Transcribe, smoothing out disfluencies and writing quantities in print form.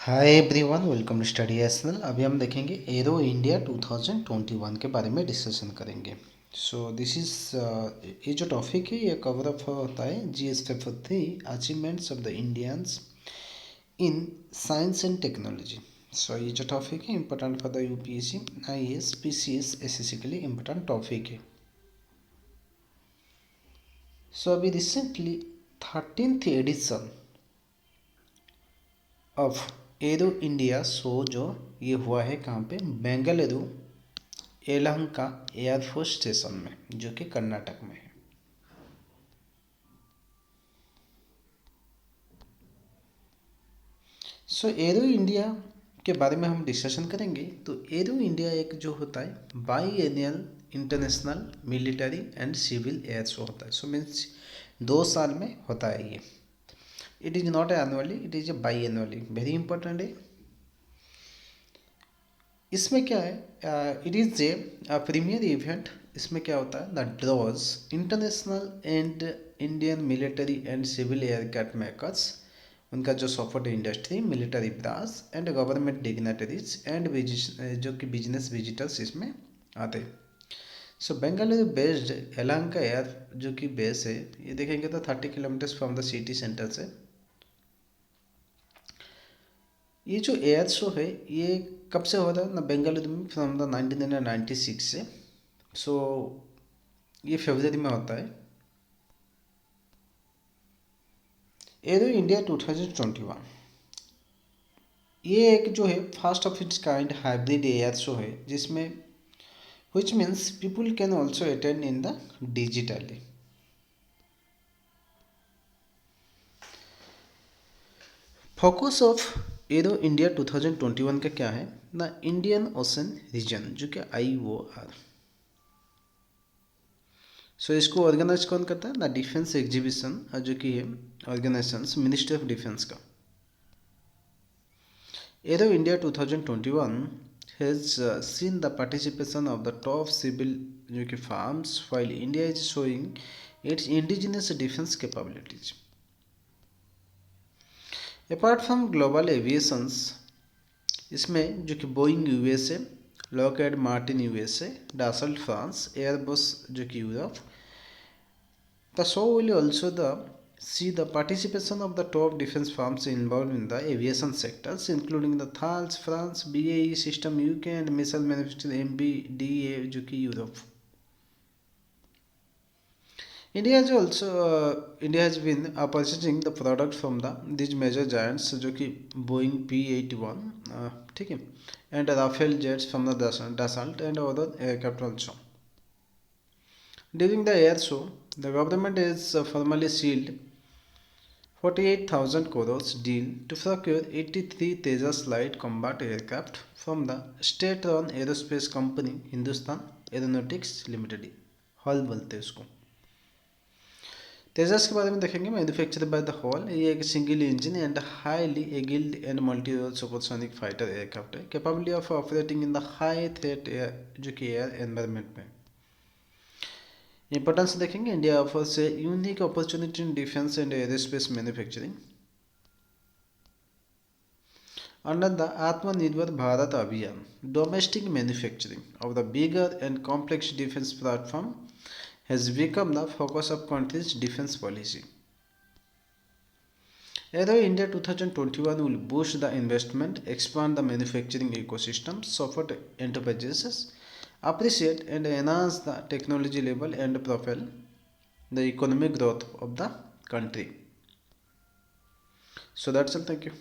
Hi everyone, welcome to study SL. अभी हम देखेंगे एरो इंडिया 2021 के बारे में डिस्कशन करेंगे। सो दिस इज ये जो टॉपिक है ये कवर अप होता है GS paper 3 achievements of the Indians in science and technology. So ये जो टॉपिक है important for the UPSC IAS PCS SSC के लिए इम्पोर्टेंट टॉपिक है। सो अभी recently 13th edition of Aero India show जो ये हुआ है कहाँ पे, बेंगलुरु यलहंका एयरफोर्स स्टेशन में, जो कि कर्नाटक में है। सो एरो इंडिया के बारे में हम डिस्कशन करेंगे। तो एरो इंडिया एक जो होता है biannual international military and civil air show होता है। सो मीन्स 2 साल में होता है ये। It is not annually, it is a biannually, very important है। इसमें क्या है, it is a premier event. इसमें क्या होता है, the draws international and Indian military and civil aircraft makers, उनका जो software industry, military branch and government dignitaries and जो कि बिजनेस विजिटर्स इसमें आते हैं। So Bengaluru based Yelahanka air जो कि बेस है, ये देखेंगे तो 30 kilometres from the city centre से। ये जो एयर शो है ये कब से हो रहा है ना, बेंगलुरु में फ्रॉम द 1996 से। सो ये फरवरी में होता है। एरो इंडिया 2021 ये एक जो है first of its kind hybrid air show है, जिसमें which means people can also attend in the digitally. Focus of Aero India 2021 का क्या है ना, इंडियन ओशन रीजन जो कि IOR। सो इसको ऑर्गेनाइज कौन करता है ना, डिफेंस एग्जीबिशन जो कि है ऑर्गेनाइजेशन मिनिस्ट्री ऑफ डिफेंस का। Arrow India 2021 has seen the participation of the top civil जो कि firms, while India is showing its indigenous defense capabilities. Apart from global aviations, इसमें जो कि Boeing USA, Lockheed Martin USA, Dassault France, Airbus जो कि Europe. The show will also see the participation of the top defense firms involved in the aviation sectors, including the Thales, France, BAE System UK, and missile manufacturer MBDA जो कि Europe. India has been purchasing the product from these major giants जो कि Boeing P-81 ठीक है, and Rafale jets from the Dassault and other aircraft also. During the air show, the government has formally sealed 48,000 crores deal to procure 83 Tejas light combat aircraft from the state-run aerospace company Hindustan Aeronautics Limited, hall बोलते हैं उसको। तेजस के बारे में देखेंगे, manufacture by the hall. ये एक single engine and highly एगिल्ड and multi role supersonic fighter aircraft है, capability of operating in the high threat air जो कि एयर एनवायरनमेंट में। इंपॉर्टेंस देखेंगे, India offers a unique opportunity in defence and aerospace manufacturing under the Atmanirbhar Bharat Abhiyan. Domestic manufacturing of the bigger and complex defence platform has become the focus of country's defense policy. Aero India 2021 will boost the investment, expand the manufacturing ecosystem, support enterprises, appreciate and enhance the technology level and propel the economic growth of the country. So that's all. Thank you.